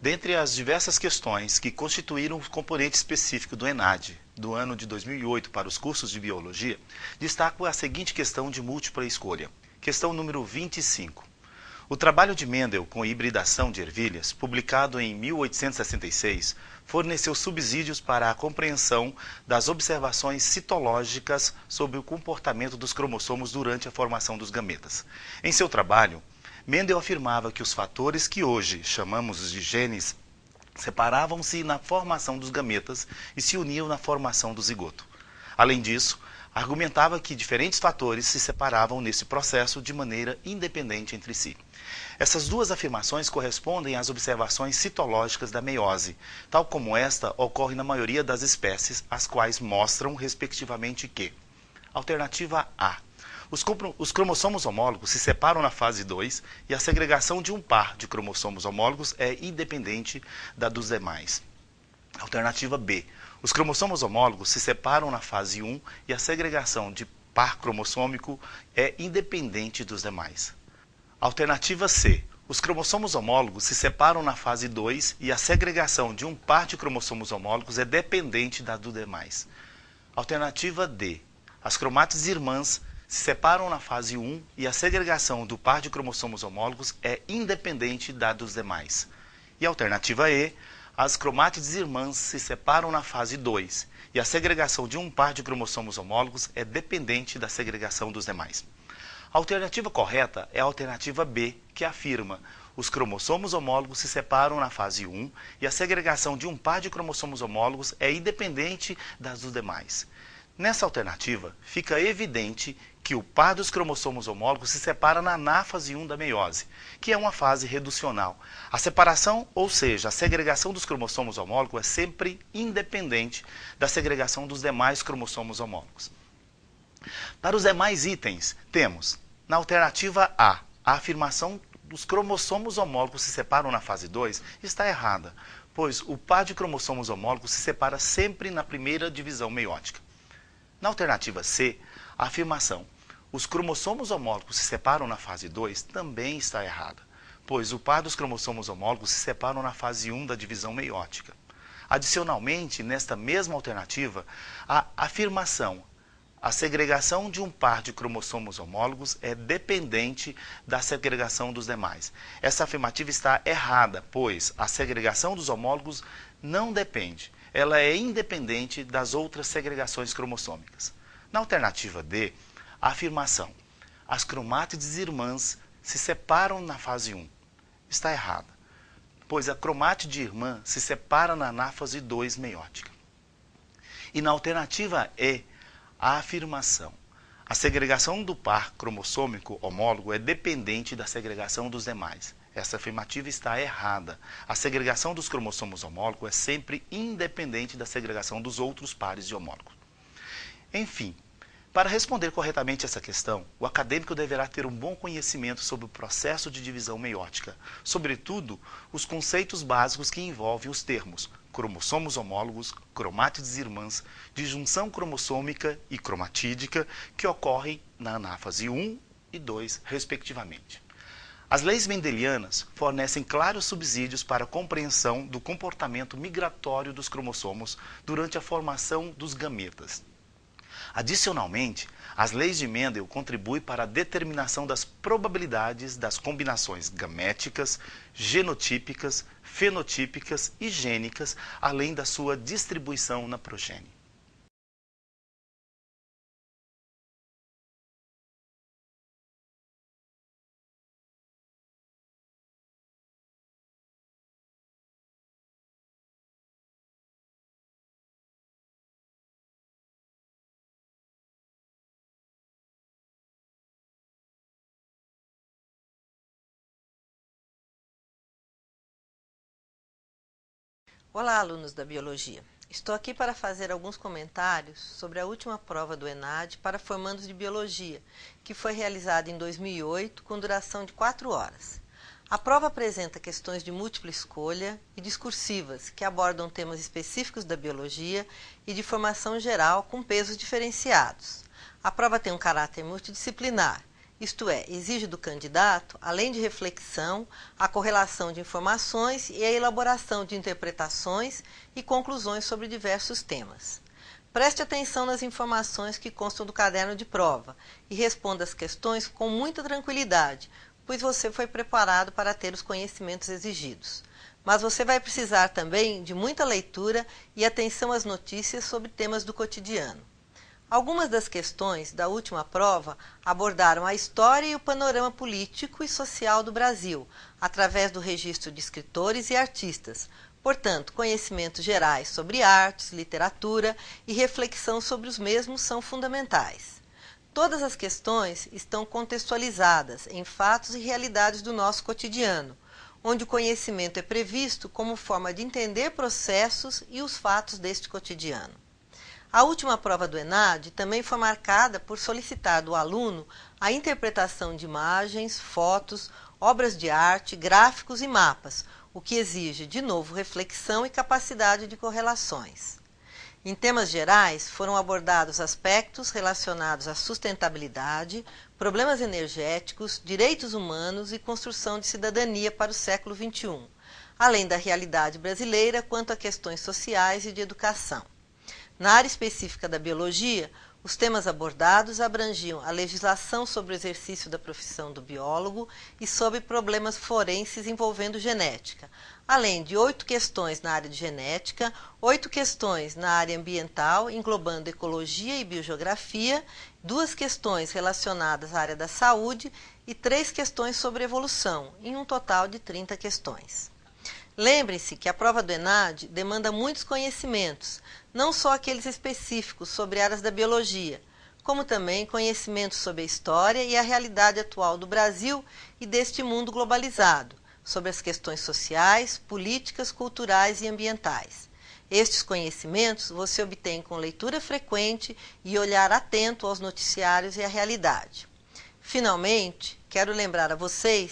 Dentre as diversas questões que constituíram o componente específico do ENAD do ano de 2008 para os cursos de Biologia, destaco a seguinte questão de múltipla escolha. Questão número 25. O trabalho de Mendel com hibridação de ervilhas, publicado em 1866, forneceu subsídios para a compreensão das observações citológicas sobre o comportamento dos cromossomos durante a formação dos gametas. Em seu trabalho, Mendel afirmava que os fatores que hoje chamamos de genes separavam-se na formação dos gametas e se uniam na formação do zigoto. Além disso, argumentava que diferentes fatores se separavam nesse processo de maneira independente entre si. Essas duas afirmações correspondem às observações citológicas da meiose, tal como esta ocorre na maioria das espécies, as quais mostram, respectivamente, que: alternativa A. Os cromossomos homólogos se separam na fase 2 e a segregação de um par de cromossomos homólogos é independente da dos demais. Alternativa B. Os cromossomos homólogos se separam na fase 1 e a segregação de par cromossômico é independente dos demais. Alternativa C. Os cromossomos homólogos se separam na fase 2 e a segregação de um par de cromossomos homólogos é dependente da dos demais. Alternativa D. As cromátides irmãs se separam na fase 1 e a segregação do par de cromossomos homólogos é independente da dos demais. E alternativa E. As cromátides irmãs se separam na fase 2 e a segregação de um par de cromossomos homólogos é dependente da segregação dos demais. A alternativa correta é a alternativa B, que afirma: os cromossomos homólogos se separam na fase 1 e a segregação de um par de cromossomos homólogos é independente das dos demais. Nessa alternativa, fica evidente que o par dos cromossomos homólogos se separa na anáfase 1 da meiose, que é uma fase reducional. A separação, ou seja, a segregação dos cromossomos homólogos, é sempre independente da segregação dos demais cromossomos homólogos. Para os demais itens, temos, na alternativa A, a afirmação dos cromossomos homólogos se separam na fase 2 está errada, pois o par de cromossomos homólogos se separa sempre na primeira divisão meiótica. Na alternativa C, a afirmação os cromossomos homólogos se separam na fase 2 também está errada, pois o par dos cromossomos homólogos se separam na fase 1 da divisão meiótica. Adicionalmente, nesta mesma alternativa, a afirmação a segregação de um par de cromossomos homólogos é dependente da segregação dos demais. Essa afirmativa está errada, pois a segregação dos homólogos não depende. Ela é independente das outras segregações cromossômicas. Na alternativa D, a afirmação as cromátides irmãs se separam na fase 1 está errada, pois a cromátide irmã se separa na anáfase 2 meiótica. E na alternativa E, a afirmação a segregação do par cromossômico homólogo é dependente da segregação dos demais. Essa afirmativa está errada. A segregação dos cromossomos homólogos é sempre independente da segregação dos outros pares de homólogos. Enfim, para responder corretamente essa questão, o acadêmico deverá ter um bom conhecimento sobre o processo de divisão meiótica, sobretudo os conceitos básicos que envolvem os termos cromossomos homólogos, cromátides irmãs, disjunção cromossômica e cromatídica, que ocorrem na anáfase 1 e 2, respectivamente. As leis mendelianas fornecem claros subsídios para a compreensão do comportamento migratório dos cromossomos durante a formação dos gametas. Adicionalmente, as leis de Mendel contribuem para a determinação das probabilidades das combinações gaméticas, genotípicas, fenotípicas e gênicas, além da sua distribuição na progênie. Olá, alunos da Biologia. Estou aqui para fazer alguns comentários sobre a última prova do ENAD para formandos de Biologia, que foi realizada em 2008 com duração de 4 horas. A prova apresenta questões de múltipla escolha e discursivas que abordam temas específicos da Biologia e de formação geral com pesos diferenciados. A prova tem um caráter multidisciplinar isto é, exige do candidato, além de reflexão, a correlação de informações e a elaboração de interpretações e conclusões sobre diversos temas. Preste atenção nas informações que constam do caderno de prova e responda as questões com muita tranquilidade, pois você foi preparado para ter os conhecimentos exigidos. Mas você vai precisar também de muita leitura e atenção às notícias sobre temas do cotidiano. Algumas das questões da última prova abordaram a história e o panorama político e social do Brasil, através do registro de escritores e artistas. Portanto, conhecimentos gerais sobre artes, literatura e reflexão sobre os mesmos são fundamentais. Todas as questões estão contextualizadas em fatos e realidades do nosso cotidiano, onde o conhecimento é previsto como forma de entender processos e os fatos deste cotidiano. A última prova do ENAD também foi marcada por solicitar do aluno a interpretação de imagens, fotos, obras de arte, gráficos e mapas, o que exige, de novo, reflexão e capacidade de correlações. Em temas gerais, foram abordados aspectos relacionados à sustentabilidade, problemas energéticos, direitos humanos e construção de cidadania para o século XXI, além da realidade brasileira quanto a questões sociais e de educação. Na área específica da biologia, os temas abordados abrangiam a legislação sobre o exercício da profissão do biólogo e sobre problemas forenses envolvendo genética, além de 8 questões na área de genética, 8 questões na área ambiental, englobando ecologia e biogeografia, 2 questões relacionadas à área da saúde e 3 questões sobre evolução, em um total de 30 questões. Lembre-se que a prova do ENAD demanda muitos conhecimentos, não só aqueles específicos sobre áreas da biologia, como também conhecimentos sobre a história e a realidade atual do Brasil e deste mundo globalizado, sobre as questões sociais, políticas, culturais e ambientais. Estes conhecimentos você obtém com leitura frequente e olhar atento aos noticiários e à realidade. Finalmente, quero lembrar a vocês